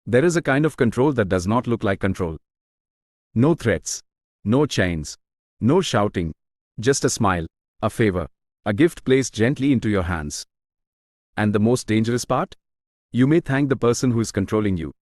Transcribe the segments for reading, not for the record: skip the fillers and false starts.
There is a kind of control that does not look like control. No threats. No chains. No shouting. Just a smile, a favor, a gift placed gently into your hands. And the most dangerous part? You may thank the person who is controlling you.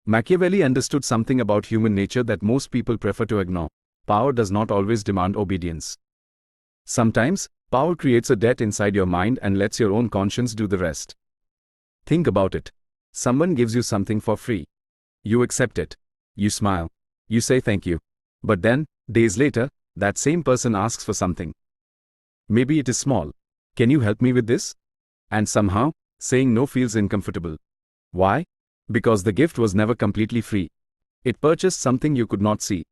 Machiavelli understood something about human nature that most people prefer to ignore. Power does not always demand obedience. Sometimes, power creates a debt inside your mind and lets your own conscience do the rest. Think about it. Someone gives you something for free. You accept it. You smile. You say thank you. But then, days later, that same person asks for something. Maybe it is small. Can you help me with this? And somehow, saying no feels uncomfortable. Why? Because the gift was never completely free. It purchased something you could not see.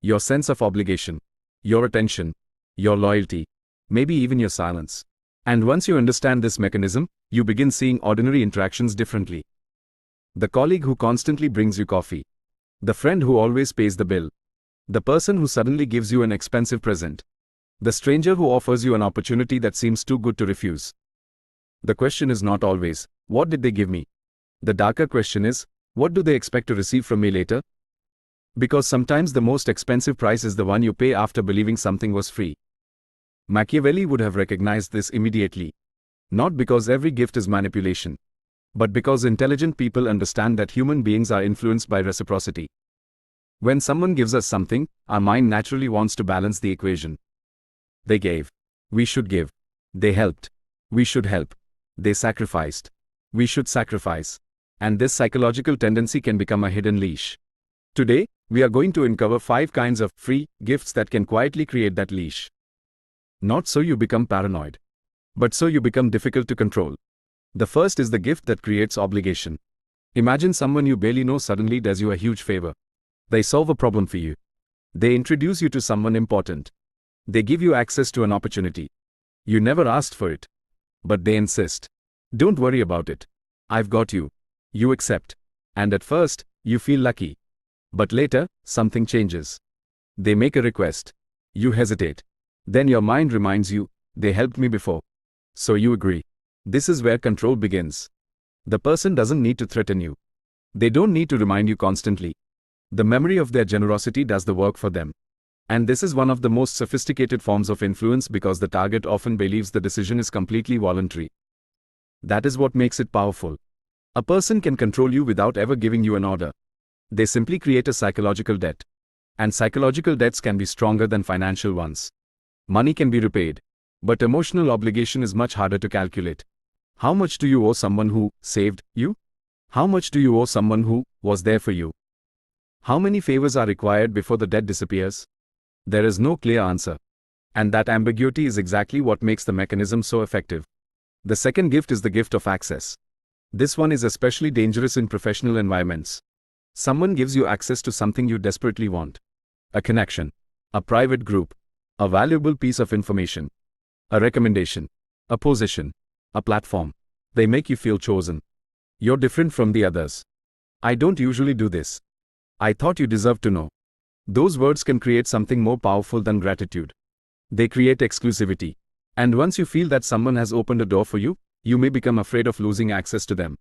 Your sense of obligation. Your attention. Your loyalty. Maybe even your silence. And once you understand this mechanism, you begin seeing ordinary interactions differently. The colleague who constantly brings you coffee. The friend who always pays the bill. The person who suddenly gives you an expensive present. The stranger who offers you an opportunity that seems too good to refuse. The question is not always, what did they give me? The darker question is, what do they expect to receive from me later? Because sometimes the most expensive price is the one you pay after believing something was free. Machiavelli would have recognized this immediately. Not because every gift is manipulation, but because intelligent people understand that human beings are influenced by reciprocity. When someone gives us something, our mind naturally wants to balance the equation. They gave. We should give. They helped. We should help. They sacrificed. We should sacrifice. And this psychological tendency can become a hidden leash. Today, we are going to uncover 5 kinds of free gifts that can quietly create that leash. Not so you become paranoid, but so you become difficult to control. The first is the gift that creates obligation. Imagine someone you barely know suddenly does you a huge favor. They solve a problem for you. They introduce you to someone important. They give you access to an opportunity. You never asked for it. But they insist. Don't worry about it. I've got you. You accept. And at first, you feel lucky. But later, something changes. They make a request. You hesitate. Then your mind reminds you, they helped me before. So you agree. This is where control begins. The person doesn't need to threaten you. They don't need to remind you constantly. The memory of their generosity does the work for them. And this is one of the most sophisticated forms of influence because the target often believes the decision is completely voluntary. That is what makes it powerful. A person can control you without ever giving you an order. They simply create a psychological debt. And psychological debts can be stronger than financial ones. Money can be repaid. But emotional obligation is much harder to calculate. How much do you owe someone who saved you? How much do you owe someone who was there for you? How many favors are required before the debt disappears? There is no clear answer. And that ambiguity is exactly what makes the mechanism so effective. The second gift is the gift of access. This one is especially dangerous in professional environments. Someone gives you access to something you desperately want. A connection. A private group. A valuable piece of information. A recommendation. A position. A platform. They make you feel chosen. You're different from the others. I don't usually do this. I thought you deserved to know. Those words can create something more powerful than gratitude. They create exclusivity. And once you feel that someone has opened a door for you, you may become afraid of losing access to them.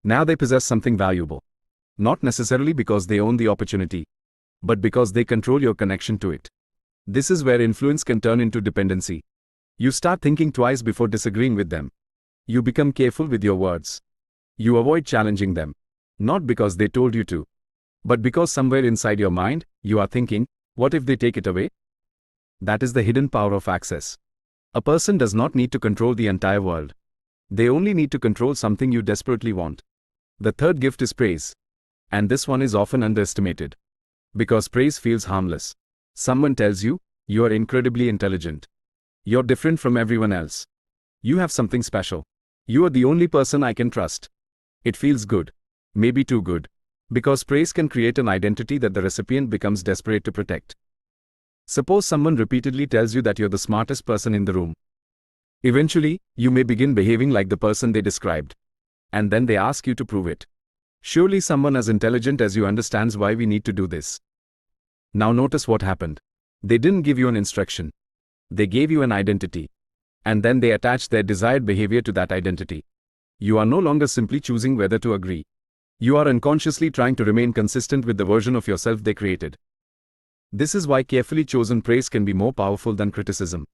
Now they possess something valuable. Not necessarily because they own the opportunity, but because they control your connection to it. This is where influence can turn into dependency. You start thinking twice before disagreeing with them. You become careful with your words. You avoid challenging them. Not because they told you to, but because somewhere inside your mind, you are thinking, what if they take it away? That is the hidden power of access. A person does not need to control the entire world. They only need to control something you desperately want. The third gift is praise. And this one is often underestimated. Because praise feels harmless. Someone tells you, you are incredibly intelligent. You're different from everyone else. You have something special. You are the only person I can trust. It feels good. Maybe too good. Because praise can create an identity that the recipient becomes desperate to protect. Suppose someone repeatedly tells you that you're the smartest person in the room. Eventually, you may begin behaving like the person they described. And then they ask you to prove it. Surely someone as intelligent as you understands why we need to do this. Now notice what happened. They didn't give you an instruction. They gave you an identity. And then they attached their desired behavior to that identity. You are no longer simply choosing whether to agree. You are unconsciously trying to remain consistent with the version of yourself they created. This is why carefully chosen praise can be more powerful than criticism.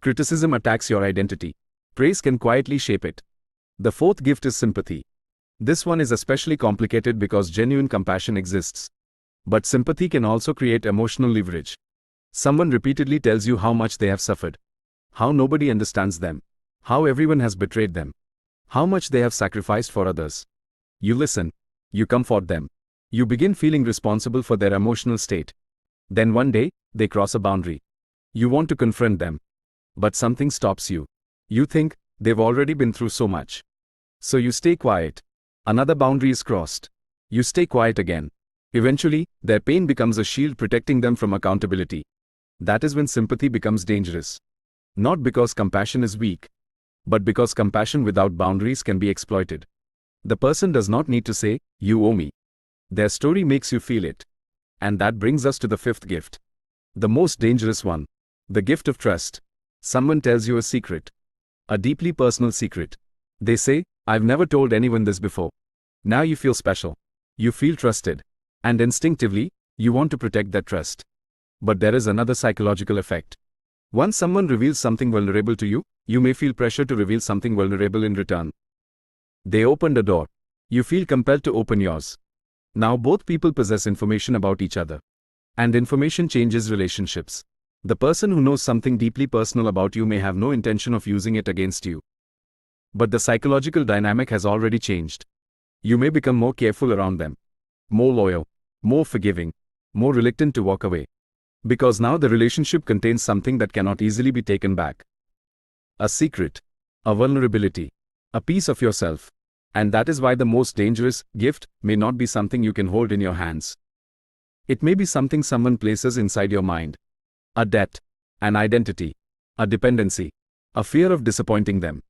Criticism attacks your identity. Praise can quietly shape it. The fourth gift is sympathy. This one is especially complicated because genuine compassion exists. But sympathy can also create emotional leverage. Someone repeatedly tells you how much they have suffered, how nobody understands them, how everyone has betrayed them, how much they have sacrificed for others. You listen. You comfort them. You begin feeling responsible for their emotional state. Then one day, they cross a boundary. You want to confront them. But something stops you. You think, they've already been through so much. So you stay quiet. Another boundary is crossed. You stay quiet again. Eventually, their pain becomes a shield protecting them from accountability. That is when sympathy becomes dangerous. Not because compassion is weak, but because compassion without boundaries can be exploited. The person does not need to say, "You owe me." Their story makes you feel it. And that brings us to the fifth gift. The most dangerous one. The gift of trust. Someone tells you a secret. A deeply personal secret. They say, "I've never told anyone this before." Now you feel special. You feel trusted. And instinctively, you want to protect that trust. But there is another psychological effect. Once someone reveals something vulnerable to you, you may feel pressure to reveal something vulnerable in return. They opened a door. You feel compelled to open yours. Now both people possess information about each other. And information changes relationships. The person who knows something deeply personal about you may have no intention of using it against you. But the psychological dynamic has already changed. You may become more careful around them. More loyal. More forgiving. More reluctant to walk away. Because now the relationship contains something that cannot easily be taken back. A secret. A vulnerability. A piece of yourself. And that is why the most dangerous gift may not be something you can hold in your hands. It may be something someone places inside your mind. A debt. An identity. A dependency. A fear of disappointing them.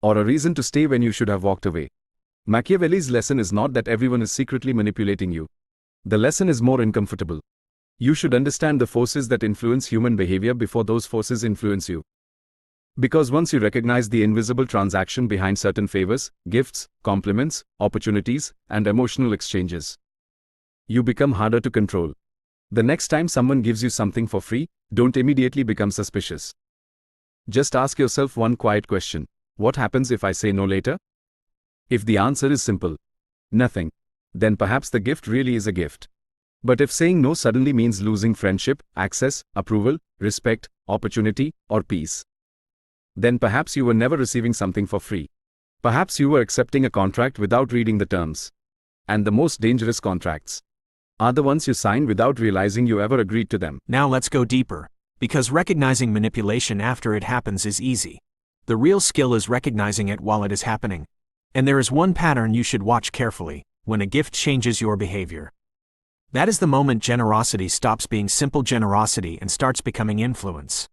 Or a reason to stay when you should have walked away. Machiavelli's lesson is not that everyone is secretly manipulating you. The lesson is more uncomfortable. You should understand the forces that influence human behavior before those forces influence you. Because once you recognize the invisible transaction behind certain favors, gifts, compliments, opportunities, and emotional exchanges, you become harder to control. The next time someone gives you something for free, don't immediately become suspicious. Just ask yourself one quiet question. What happens if I say no later? If the answer is simple, nothing, then perhaps the gift really is a gift. But if saying no suddenly means losing friendship, access, approval, respect, opportunity, or peace, then perhaps you were never receiving something for free. Perhaps you were accepting a contract without reading the terms. And the most dangerous contracts are the ones you sign without realizing you ever agreed to them. Now let's go deeper, because recognizing manipulation after it happens is easy. The real skill is recognizing it while it is happening. And there is one pattern you should watch carefully: when a gift changes your behavior. That is the moment generosity stops being simple generosity and starts becoming influence.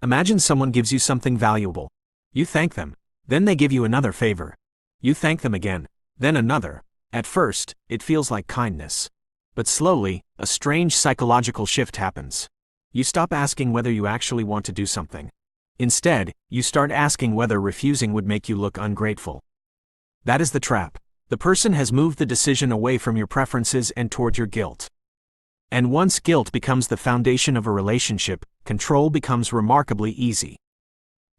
Imagine someone gives you something valuable. You thank them. Then they give you another favor. You thank them again. Then another. At first, it feels like kindness. But slowly, a strange psychological shift happens. You stop asking whether you actually want to do something. Instead, you start asking whether refusing would make you look ungrateful. That is the trap. The person has moved the decision away from your preferences and toward your guilt. And once guilt becomes the foundation of a relationship, control becomes remarkably easy.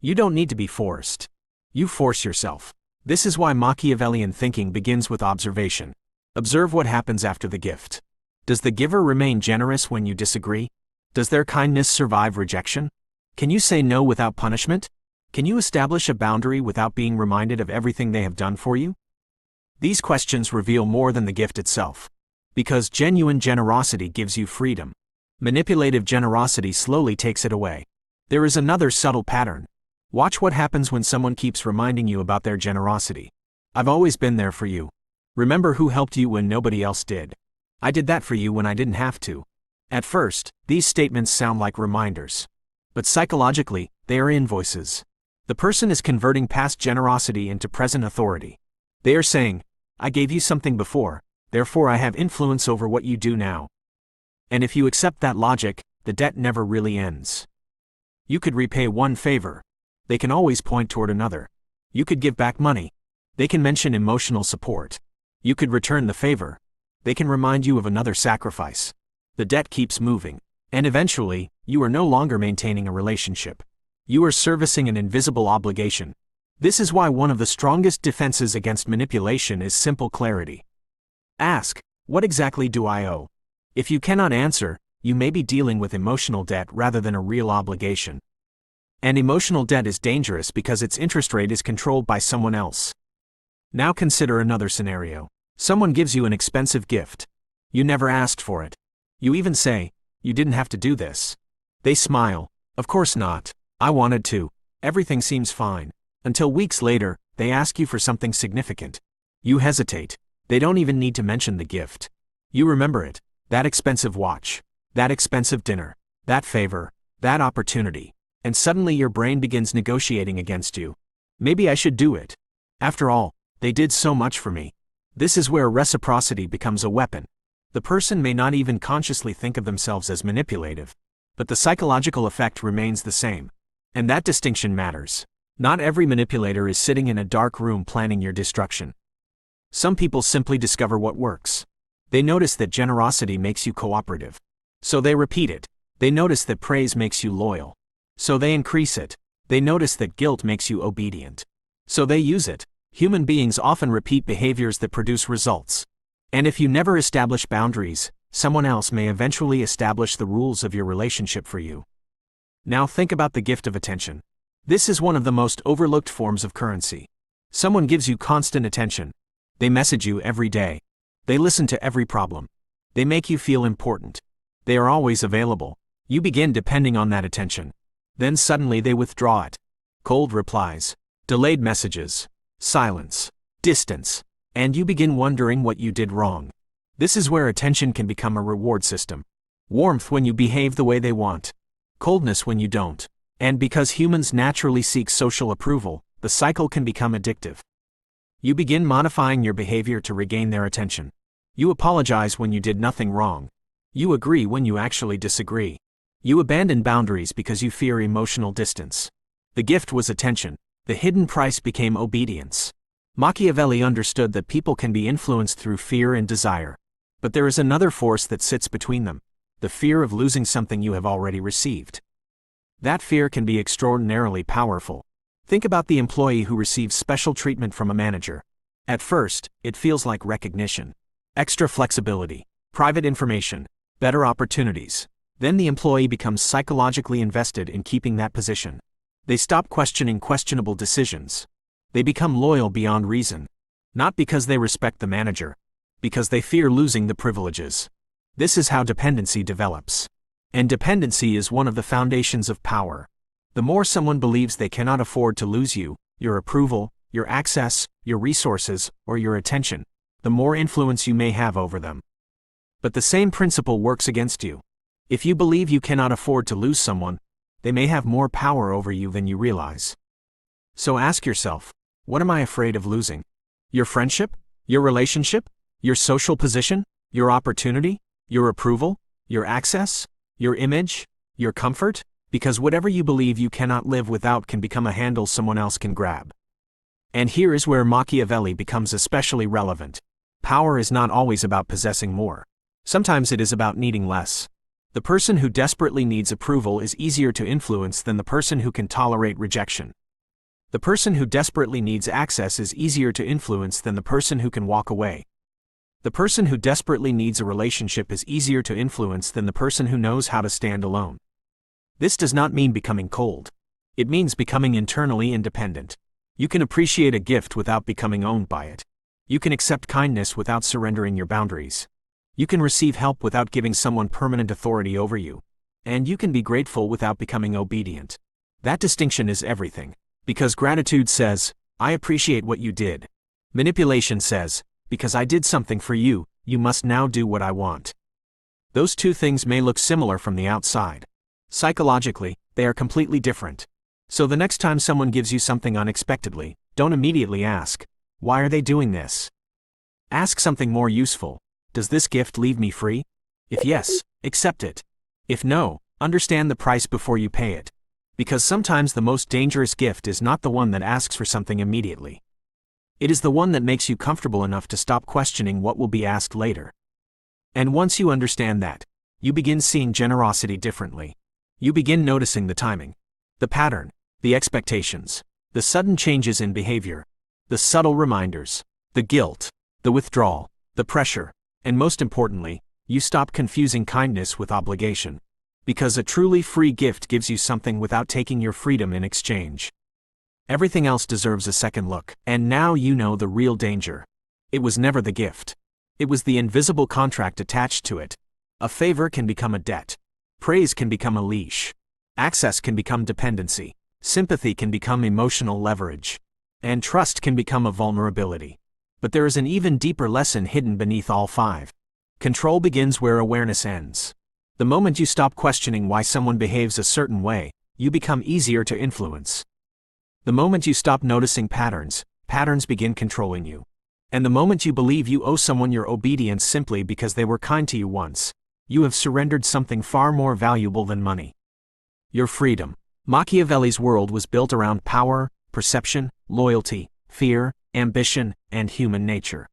You don't need to be forced. You force yourself. This is why Machiavellian thinking begins with observation. Observe what happens after the gift. Does the giver remain generous when you disagree? Does their kindness survive rejection? Can you say no without punishment? Can you establish a boundary without being reminded of everything they have done for you? These questions reveal more than the gift itself. Because genuine generosity gives you freedom. Manipulative generosity slowly takes it away. There is another subtle pattern. Watch what happens when someone keeps reminding you about their generosity. I've always been there for you. Remember who helped you when nobody else did. I did that for you when I didn't have to. At first, these statements sound like reminders. But psychologically, they are invoices. The person is converting past generosity into present authority. They are saying, I gave you something before, therefore I have influence over what you do now. And if you accept that logic, the debt never really ends. You could repay one favor. They can always point toward another. You could give back money. They can mention emotional support. You could return the favor. They can remind you of another sacrifice. The debt keeps moving. And eventually, you are no longer maintaining a relationship. You are servicing an invisible obligation. This is why one of the strongest defenses against manipulation is simple clarity. Ask, what exactly do I owe? If you cannot answer, you may be dealing with emotional debt rather than a real obligation. And emotional debt is dangerous because its interest rate is controlled by someone else. Now consider another scenario. Someone gives you an expensive gift. You never asked for it. You even say, "You didn't have to do this." They smile. "Of course not. I wanted to." Everything seems fine. Until weeks later, they ask you for something significant. You hesitate. They don't even need to mention the gift. You remember it. That expensive watch. That expensive dinner. That favor. That opportunity. And suddenly your brain begins negotiating against you. Maybe I should do it. After all, they did so much for me. This is where reciprocity becomes a weapon. The person may not even consciously think of themselves as manipulative, but the psychological effect remains the same. And that distinction matters. Not every manipulator is sitting in a dark room planning your destruction. Some people simply discover what works. They notice that generosity makes you cooperative. So they repeat it. They notice that praise makes you loyal. So they increase it. They notice that guilt makes you obedient. So they use it. Human beings often repeat behaviors that produce results. And if you never establish boundaries, someone else may eventually establish the rules of your relationship for you. Now think about the gift of attention. This is one of the most overlooked forms of currency. Someone gives you constant attention. They message you every day. They listen to every problem. They make you feel important. They are always available. You begin depending on that attention. Then suddenly they withdraw it. Cold replies, delayed messages, silence, distance, and you begin wondering what you did wrong. This is where attention can become a reward system. Warmth when you behave the way they want. Coldness when you don't. And because humans naturally seek social approval, the cycle can become addictive. You begin modifying your behavior to regain their attention. You apologize when you did nothing wrong. You agree when you actually disagree. You abandon boundaries because you fear emotional distance. The gift was attention. The hidden price became obedience. Machiavelli understood that people can be influenced through fear and desire. But there is another force that sits between them. The fear of losing something you have already received. That fear can be extraordinarily powerful. Think about the employee who receives special treatment from a manager. At first, it feels like recognition. Extra flexibility, private information, better opportunities. Then the employee becomes psychologically invested in keeping that position. They stop questioning questionable decisions. They become loyal beyond reason. Not because they respect the manager, because they fear losing the privileges. This is how dependency develops. And dependency is one of the foundations of power. The more someone believes they cannot afford to lose you, your approval, your access, your resources, or your attention, the more influence you may have over them. But the same principle works against you. If you believe you cannot afford to lose someone, they may have more power over you than you realize. So ask yourself, what am I afraid of losing? Your friendship? Your relationship? Your social position? Your opportunity? Your approval? Your access? Your image? Your comfort? Because whatever you believe you cannot live without can become a handle someone else can grab. And here is where Machiavelli becomes especially relevant. Power is not always about possessing more. Sometimes it is about needing less. The person who desperately needs approval is easier to influence than the person who can tolerate rejection. The person who desperately needs access is easier to influence than the person who can walk away. The person who desperately needs a relationship is easier to influence than the person who knows how to stand alone. This does not mean becoming cold. It means becoming internally independent. You can appreciate a gift without becoming owned by it. You can accept kindness without surrendering your boundaries. You can receive help without giving someone permanent authority over you. And you can be grateful without becoming obedient. That distinction is everything. Because gratitude says, I appreciate what you did. Manipulation says, because I did something for you, you must now do what I want. Those two things may look similar from the outside. Psychologically, they are completely different. So the next time someone gives you something unexpectedly, don't immediately ask, why are they doing this? Ask something more useful. Does this gift leave me free? If yes, accept it. If no, understand the price before you pay it. Because sometimes the most dangerous gift is not the one that asks for something immediately. It is the one that makes you comfortable enough to stop questioning what will be asked later. And once you understand that, you begin seeing generosity differently. You begin noticing the timing, the pattern, the expectations, the sudden changes in behavior, the subtle reminders, the guilt, the withdrawal, the pressure, and most importantly, you stop confusing kindness with obligation. Because a truly free gift gives you something without taking your freedom in exchange. Everything else deserves a second look. And now you know the real danger. It was never the gift. It was the invisible contract attached to it. A favor can become a debt. Praise can become a leash. Access can become dependency. Sympathy can become emotional leverage. And trust can become a vulnerability. But there is an even deeper lesson hidden beneath all five. Control begins where awareness ends. The moment you stop questioning why someone behaves a certain way, you become easier to influence. The moment you stop noticing patterns, patterns begin controlling you. And the moment you believe you owe someone your obedience simply because they were kind to you once, you have surrendered something far more valuable than money. Your freedom. Machiavelli's world was built around power, perception, loyalty, fear, ambition, and human nature.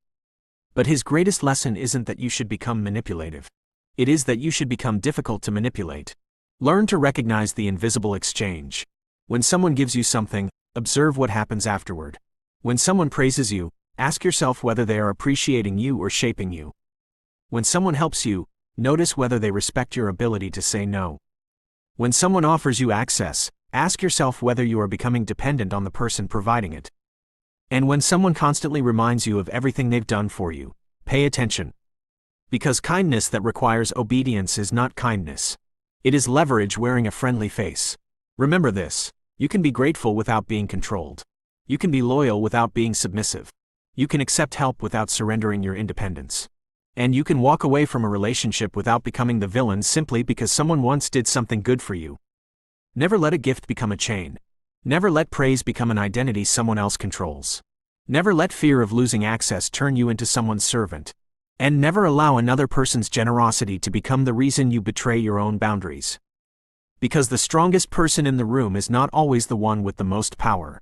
But his greatest lesson isn't that you should become manipulative. It is that you should become difficult to manipulate. Learn to recognize the invisible exchange. When someone gives you something, observe what happens afterward. When someone praises you, ask yourself whether they are appreciating you or shaping you. When someone helps you, notice whether they respect your ability to say no. When someone offers you access, ask yourself whether you are becoming dependent on the person providing it. And when someone constantly reminds you of everything they've done for you, pay attention. Because kindness that requires obedience is not kindness. It is leverage wearing a friendly face. Remember this: you can be grateful without being controlled. You can be loyal without being submissive. You can accept help without surrendering your independence. And you can walk away from a relationship without becoming the villain simply because someone once did something good for you. Never let a gift become a chain. Never let praise become an identity someone else controls. Never let fear of losing access turn you into someone's servant. And never allow another person's generosity to become the reason you betray your own boundaries. Because the strongest person in the room is not always the one with the most power.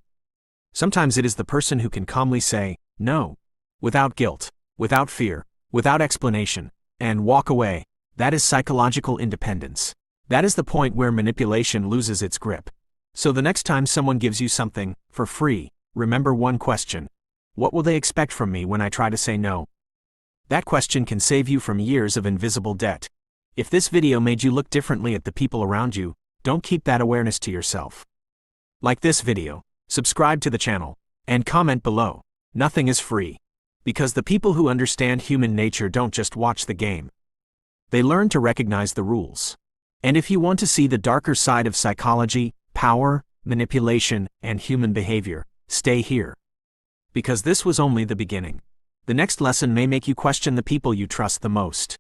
Sometimes it is the person who can calmly say, no, without guilt, without fear, without explanation, and walk away. That is psychological independence. That is the point where manipulation loses its grip. So the next time someone gives you something, for free, remember one question. What will they expect from me when I try to say no? That question can save you from years of invisible debt. If this video made you look differently at the people around you, don't keep that awareness to yourself. Like this video, subscribe to the channel, and comment below. Nothing is free. Because the people who understand human nature don't just watch the game. They learn to recognize the rules. And if you want to see the darker side of psychology, power, manipulation, and human behavior, stay here. Because this was only the beginning. The next lesson may make you question the people you trust the most.